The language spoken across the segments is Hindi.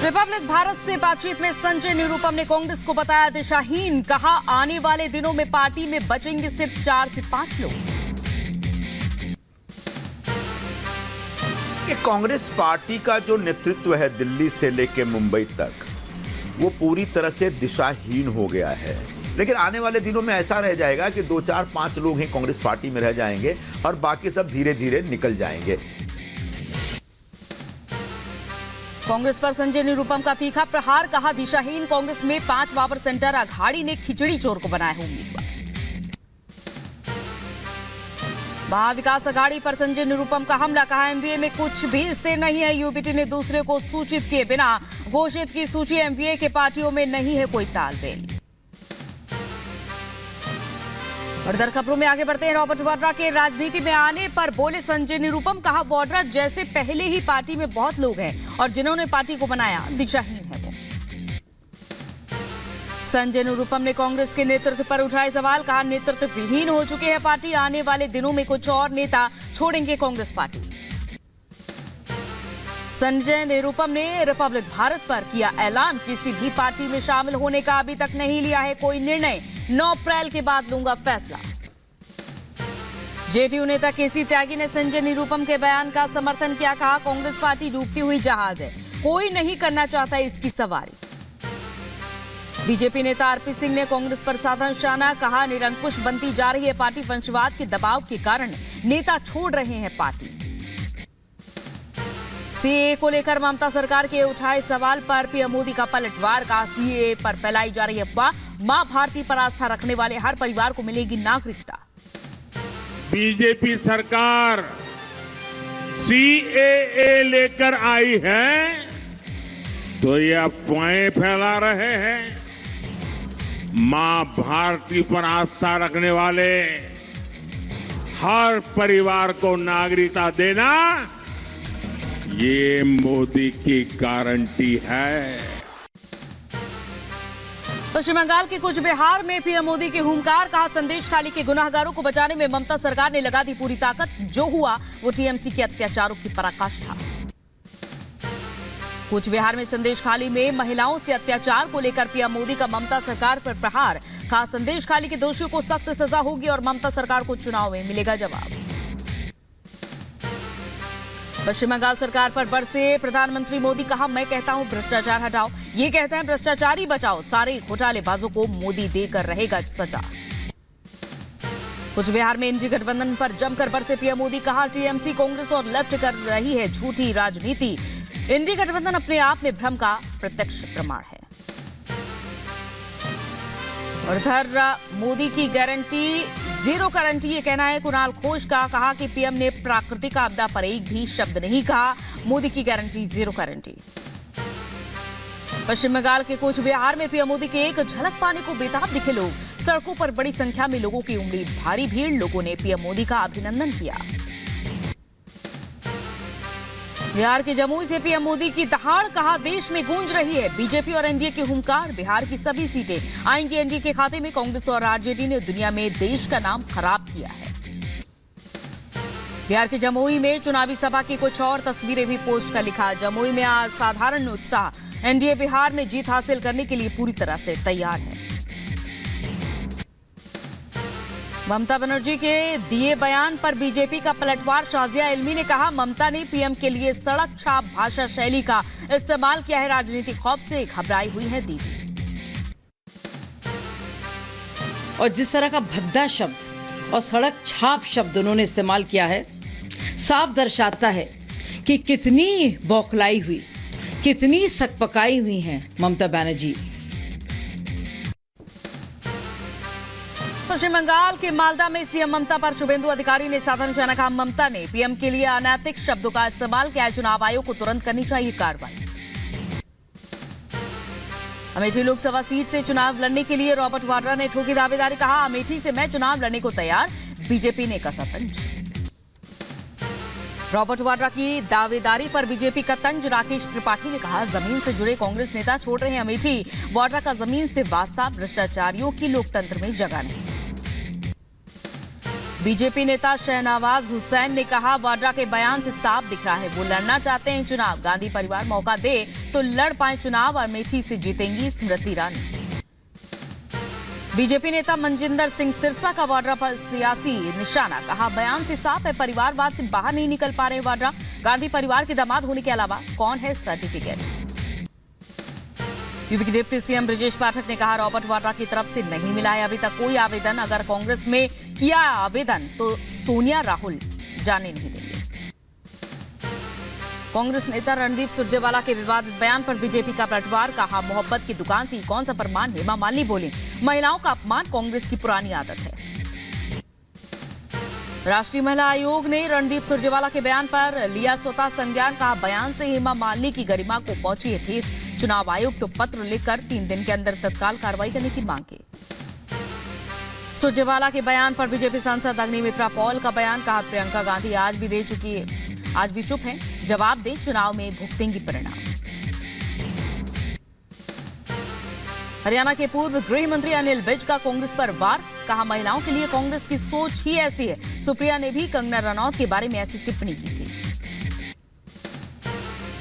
रिपब्लिक भारत से बातचीत में संजय निरुपम ने कांग्रेस को बताया दिशाहीन। कहा आने वाले दिनों में पार्टी में बचेंगे सिर्फ 4 से 5 लोग। कि कांग्रेस पार्टी का जो नेतृत्व है दिल्ली से लेकर मुंबई तक, वो पूरी तरह से दिशाहीन हो गया है। लेकिन आने वाले दिनों में ऐसा रह जाएगा कि 2, 4, 5 लोग ही कांग्रेस पार्टी में रह जाएंगे और बाकी सब धीरे धीरे निकल जाएंगे। कांग्रेस पर संजय निरुपम का तीखा प्रहार। कहा दिशाहीन कांग्रेस में 5 पावर सेंटर अघाड़ी ने खिचड़ी चोर को बनाया उम्मीदवार। महाविकास अघाड़ी पर संजय निरुपम का हमला। कहा एमवीए में कुछ भी स्थिर नहीं है। यूबीटी ने दूसरे को सूचित किए बिना घोषित की सूची। एमवीए के पार्टियों में नहीं है कोई तालमेल। और इधर खबरों में आगे बढ़ते हैं। रॉबर्ट वाड्रा के राजनीति में आने पर बोले संजय निरुपम। कहा वाड्रा जैसे पहले ही पार्टी में बहुत लोग हैं और जिन्होंने पार्टी को बनाया दिशाहीन है वो। संजय निरुपम ने कांग्रेस के नेतृत्व पर उठाए सवाल। कहा नेतृत्व विहीन हो चुकी है पार्टी। आने वाले दिनों में कुछ और नेता छोड़ेंगे कांग्रेस पार्टी। संजय निरुपम ने रिपब्लिक भारत पर किया ऐलान। किसी भी पार्टी में शामिल होने का अभी तक नहीं लिया है कोई निर्णय। 9 अप्रैल के बाद लूंगा फैसला। जेडीयू नेता केसी त्यागी ने संजय निरुपम के बयान का समर्थन किया। कहा कांग्रेस पार्टी डूबती हुई जहाज है, कोई नहीं करना चाहता इसकी सवारी। बीजेपी नेता आरपी सिंह ने कांग्रेस पर साधा निशाना। कहा निरंकुश बनती जा रही है पार्टी। वंशवाद के दबाव के कारण नेता छोड़ रहे हैं पार्टी। सीएए को लेकर ममता सरकार के उठाए सवाल पर पीएम मोदी का पलटवार। का सीएए पर फैलाई जा रही अफवाह। मां भारती पर आस्था रखने वाले हर परिवार को मिलेगी नागरिकता। बीजेपी सरकार सीएए लेकर आई है तो ये अफवाहें फैला रहे हैं। मां भारती पर आस्था रखने वाले हर परिवार को नागरिकता देना ये मोदी की गारंटी है। पश्चिम बंगाल के कुछ बिहार में पीएम मोदी के हुंकार। कहा संदेश खाली के गुनाहगारों को बचाने में ममता सरकार ने लगा दी पूरी ताकत। जो हुआ वो टीएमसी के अत्याचारों की पराकाष्ठा। कुछ बिहार में संदेश खाली में महिलाओं से अत्याचार को लेकर पीएम मोदी का ममता सरकार पर प्रहार। कहा संदेश खाली के दोषियों को सख्त सजा होगी और ममता सरकार को चुनाव में मिलेगा जवाब। पश्चिम बंगाल सरकार पर बरसे प्रधानमंत्री मोदी। कहा मैं कहता हूं भ्रष्टाचार हटाओ, ये कहते हैं भ्रष्टाचारी बचाओ। सारे घोटालेबाजों को मोदी देकर रहेगा सजा। कुछ बिहार में इंडी गठबंधन पर जमकर बरसे पीएम मोदी। कहा टीएमसी कांग्रेस और लेफ्ट कर रही है झूठी राजनीति। इंडी गठबंधन अपने आप में भ्रम का प्रत्यक्ष प्रमाण है। और इधर मोदी की गारंटी जीरो गारंटी ये कहना है कुणाल घोष का। कहा कि पीएम ने प्राकृतिक आपदा पर एक भी शब्द नहीं कहा। मोदी की गारंटी जीरो गारंटी। पश्चिम बंगाल के कुछ बिहार में पीएम मोदी के एक झलक पाने को बेताब दिखे लोग। सड़कों पर बड़ी संख्या में लोगों की उमड़ी भारी भीड़। लोगों ने पीएम मोदी का अभिनंदन किया। बिहार के जमुई से पीएम मोदी की दहाड़। कहा देश में गूंज रही है बीजेपी और एनडीए के हुंकार। बिहार की सभी सीटें आएंगी एनडीए के खाते में। कांग्रेस और आरजेडी ने दुनिया में देश का नाम खराब किया है। बिहार के जमुई में चुनावी सभा की कुछ और तस्वीरें भी पोस्ट कर लिखा। जमुई में आज साधारण उत्साह। एनडीए बिहार में जीत हासिल करने के लिए पूरी तरह से तैयार है। ममता बनर्जी के दिए बयान पर बीजेपी का पलटवार। शाजिया इल्मी ने कहा ममता ने पीएम के लिए सड़क छाप भाषा शैली का इस्तेमाल किया है। राजनीतिक खौफ से घबराई हुई है दीदी। और जिस तरह का भद्दा शब्द और सड़क छाप शब्द उन्होंने इस्तेमाल किया है, साफ दर्शाता है कि कितनी बौखलाई हुई, कितनी सकपकाई हुई हैं ममता बनर्जी। पश्चिम बंगाल के मालदा में सीएम ममता पर शुभेंदु अधिकारी ने साधा निशाना। कहा ममता ने पीएम के लिए अनैतिक शब्दों का इस्तेमाल किया। चुनाव आयोग को तुरंत करनी चाहिए कार्रवाई। अमेठी लोकसभा सीट से चुनाव लड़ने के लिए रॉबर्ट वाड्रा ने ठोकी दावेदारी। कहा अमेठी से मैं चुनाव लड़ने को तैयार। बीजेपी ने कसा तंज। रॉबर्ट वाड्रा की दावेदारी पर बीजेपी का तंज। राकेश त्रिपाठी ने कहा जमीन से जुड़े कांग्रेस नेता छोड़ रहे हैं अमेठी। वाड्रा का जमीन से वास्ता। भ्रष्टाचारियों की लोकतंत्र में जगह नहीं। बीजेपी नेता शहनवाज हुसैन ने कहा, वाड्रा के बयान से साफ दिख रहा है वो लड़ना चाहते हैं चुनाव। गांधी परिवार मौका दे तो लड़ पाए चुनाव। और अमेठी से जीतेंगी स्मृति ईरानी। बीजेपी नेता मनजिंदर सिंह सिरसा का वाड्रा पर सियासी निशाना। कहा, बयान से साफ है परिवारवाद से बाहर नहीं निकल पा रहे वाड्रा। गांधी परिवार के दामाद होने के अलावा कौन है सर्टिफिकेट। यूपी के डिप्टी सीएम ब्रजेश पाठक ने कहा, रॉबर्ट वाड्रा की तरफ से नहीं मिला है अभी तक कोई आवेदन। अगर कांग्रेस में किया आवेदन तो सोनिया राहुल जाने नहीं देंगे। कांग्रेस नेता रणदीप सुरजेवाला के विवादित बयान पर बीजेपी का पलटवार। कहा, मोहब्बत की दुकान से कौन सा फरमान। हेमा मालिनी बोली, महिलाओं का अपमान कांग्रेस की पुरानी आदत है। राष्ट्रीय महिला आयोग ने रणदीप सुरजेवाला के बयान पर लिया स्वतः संज्ञान। कहा, बयान से हेमा मालिनी की गरिमा को पहुंची है ठेस। चुनाव आयोग तो पत्र लिखकर 3 दिन के अंदर तत्काल कार्रवाई करने की मांग की। सुरजेवाला के बयान पर बीजेपी सांसद अग्निमित्रा पॉल का बयान। कहा, प्रियंका गांधी आज भी दे चुकी है, आज भी चुप है, जवाब दे, चुनाव में भुगतेंगी परिणाम। हरियाणा के पूर्व गृह मंत्री अनिल विज का कांग्रेस पर वार। कहा, महिलाओं के लिए कांग्रेस की सोच ही ऐसी है। सुप्रिया ने भी कंगना रनौत के बारे में ऐसी टिप्पणी की थी।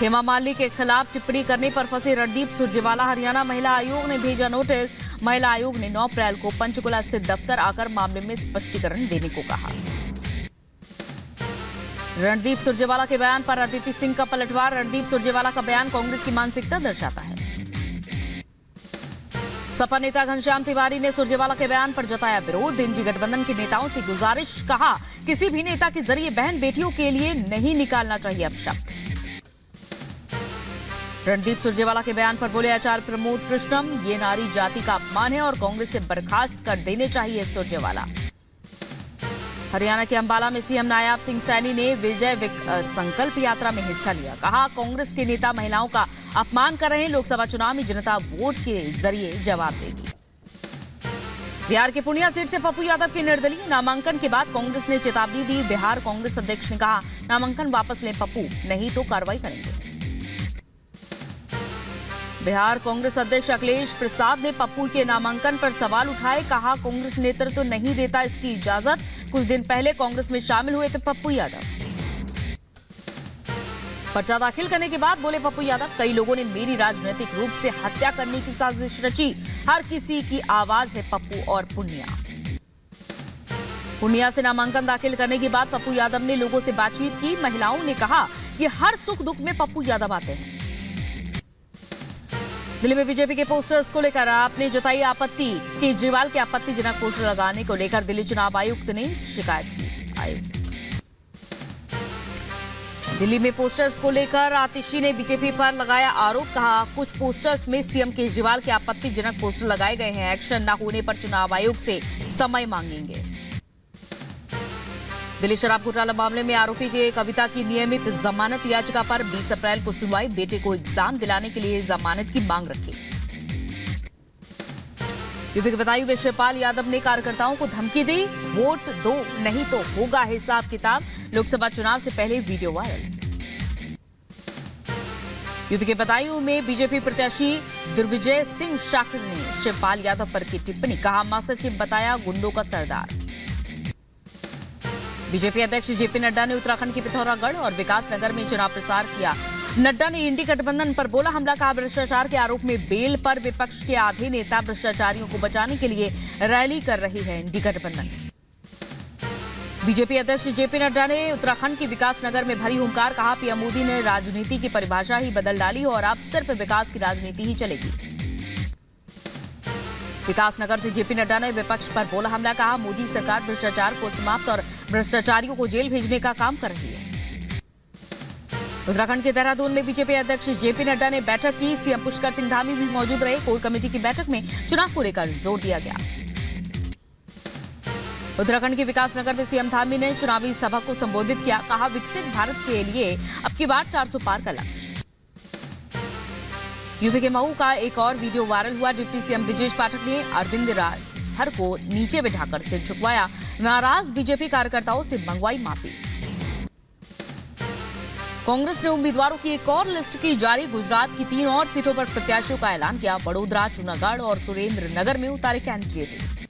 हेमा मालिनी के खिलाफ टिप्पणी करने पर फंसे रणदीप सुरजेवाला। हरियाणा महिला आयोग ने भेजा नोटिस। महिला आयोग ने 9 अप्रैल को पंचकुला स्थित दफ्तर आकर मामले में स्पष्टीकरण देने को कहा। रणदीप सुरजेवाला के बयान पर अदिति सिंह का पलटवार। रणदीप सुरजेवाला का बयान कांग्रेस की मानसिकता दर्शाता है। सपा नेता घनश्याम तिवारी ने सुरजेवाला के बयान पर जताया विरोध। इंडी गठबंधन के नेताओं से गुजारिश। कहा, किसी भी नेता के जरिए बहन बेटियों के लिए नहीं निकालना चाहिए अपशब्द। रणदीप सुरजेवाला के बयान पर बोले आचार्य प्रमोद कृष्णम, ये नारी जाति का अपमान है और कांग्रेस से बर्खास्त कर देने चाहिए सुरजेवाला। हरियाणा के अंबाला में सीएम नायाब सिंह सैनी ने विजय संकल्प यात्रा में हिस्सा लिया। कहा, कांग्रेस के नेता महिलाओं का अपमान कर रहे हैं। लोकसभा चुनाव में जनता वोट के जरिए जवाब देगी। बिहार के पूर्णिया सीट से पप्पू यादव की निर्दलीय नामांकन के बाद कांग्रेस ने चेतावनी दी। बिहार कांग्रेस अध्यक्ष ने कहा, नामांकन वापस लें पप्पू, नहीं तो कार्रवाई करेंगे। बिहार कांग्रेस अध्यक्ष अखिलेश प्रसाद ने पप्पू के नामांकन पर सवाल उठाए। कहा, कांग्रेस नेतृत्व तो नहीं देता इसकी इजाजत। कुछ दिन पहले कांग्रेस में शामिल हुए थे पप्पू यादव। पर्चा दाखिल करने के बाद बोले पप्पू यादव, कई लोगों ने मेरी राजनीतिक रूप से हत्या करने की साजिश रची। हर किसी की आवाज है पप्पू और पूर्णिया। पूर्णिया से नामांकन दाखिल करने के बाद पप्पू यादव ने लोगों से बातचीत की। महिलाओं ने कहा कि हर सुख दुख में पप्पू यादव आते हैं। दिल्ली में बीजेपी के पोस्टर्स को लेकर आपने जताई आपत्ति। केजरीवाल के आपत्तिजनक पोस्टर लगाने को लेकर दिल्ली चुनाव आयुक्त ने शिकायत की। दिल्ली में पोस्टर्स को लेकर आतिशी ने बीजेपी पर लगाया आरोप। कहा, कुछ पोस्टर्स में सीएम केजरीवाल के आपत्तिजनक पोस्टर लगाए गए हैं। एक्शन न होने पर चुनाव आयोग से समय मांगेंगे। दिल्ली शराब घोटाला मामले में आरोपी के कविता की नियमित जमानत याचिका पर 20 अप्रैल को सुनवाई। बेटे को एग्जाम दिलाने के लिए जमानत की मांग रखी। यूपी के बदायूं में शिवपाल यादव ने कार्यकर्ताओं को धमकी दी, वोट दो नहीं तो होगा हिसाब किताब। लोकसभा चुनाव से पहले वीडियो वायरल। यूपी के बदायूं में बीजेपी प्रत्याशी दुर्विजय सिंह शाक्र ने शिवपाल यादव पर की टिप्पणी। कहा, महासचिव बताया गुंडों का सरदार। बीजेपी अध्यक्ष जेपी नड्डा ने उत्तराखंड के पिथौरागढ़ और विकासनगर में चुनाव प्रचार किया। नड्डा ने इंडी गठबंधन पर बोला हमला। कहा, भ्रष्टाचार के आरोप में बेल पर विपक्ष के आधे नेता भ्रष्टाचारियों को बचाने के लिए रैली कर रही है इंडी गठबंधन। बीजेपी अध्यक्ष जेपी नड्डा ने उत्तराखंड के विकासनगर में भरी हुंकार। कहा, पीएम मोदी ने राजनीति की परिभाषा ही बदल डाली और अब सिर्फ विकास की राजनीति ही चलेगी। विकासनगर से जेपी नड्डा ने विपक्ष पर बोला हमला। कहा, मोदी सरकार भ्रष्टाचार को समाप्त और भ्रष्टाचारियों को जेल भेजने का काम कर रही है। उत्तराखंड के देहरादून में बीजेपी अध्यक्ष जेपी नड्डा ने बैठक की। सीएम पुष्कर सिंह धामी भी मौजूद रहे। कोर कमेटी की बैठक में चुनाव को लेकर जोर दिया गया। उत्तराखंड के विकासनगर में सीएम धामी ने चुनावी सभा को संबोधित किया। कहा, विकसित भारत के लिए अब की बार 400 पार का लक्ष्य। यूपी के मऊ का एक और वीडियो वायरल हुआ। डिप्टी सीएम ब्रजेश पाठक ने अरविंद राजभर को नीचे बिठाकर सिर झुकवाया। नाराज बीजेपी कार्यकर्ताओं से मंगवाई माफी। कांग्रेस ने उम्मीदवारों की एक और लिस्ट की जारी। गुजरात की 3 और सीटों पर प्रत्याशियों का ऐलान किया। बड़ोदरा, जूनागढ़ और सुरेंद्र नगर में उतारे candidate.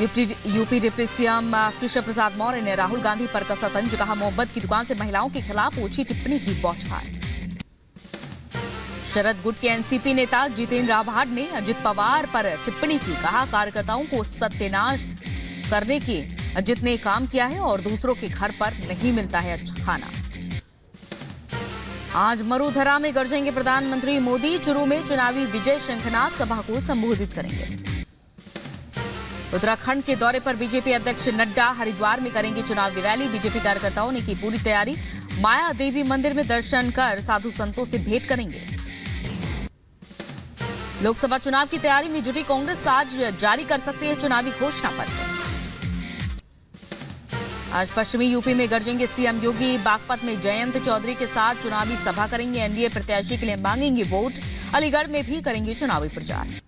UP deputy CM Keshav Prasad Maurya ने राहुल गांधी पर कसा तंज, कहा मोहब्बत की दुकान से महिलाओं के खिलाफ ओछी टिप्पणी की बौछार। शरद गुट के एनसीपी नेता जितेंद्र आभाड़ ने अजित पवार पर टिप्पणी की, कहा कार्यकर्ताओं को सत्यानाश करने की अजित ने काम किया है और दूसरों के घर पर नहीं मिलता है अच्छा खाना। आज मरुधरा में गरजेंगे प्रधानमंत्री मोदी, चुरू में चुनावी विजय शंखनाद सभा को संबोधित करेंगे। उत्तराखंड के दौरे पर बीजेपी अध्यक्ष नड्डा हरिद्वार में करेंगे चुनावी रैली, बीजेपी कार्यकर्ताओं ने की पूरी तैयारी, माया देवी मंदिर में दर्शन कर साधु संतों से भेंट करेंगे। लोकसभा चुनाव की तैयारी में जुटी कांग्रेस आज जारी कर सकती है चुनावी घोषणा पत्र। आज पश्चिमी यूपी में गरजेंगे सीएम योगी, बागपत में जयंत चौधरी के साथ चुनावी सभा करेंगे, एनडीए प्रत्याशी के लिए मांगेंगे वोट, अलीगढ़ में भी करेंगे चुनावी प्रचार।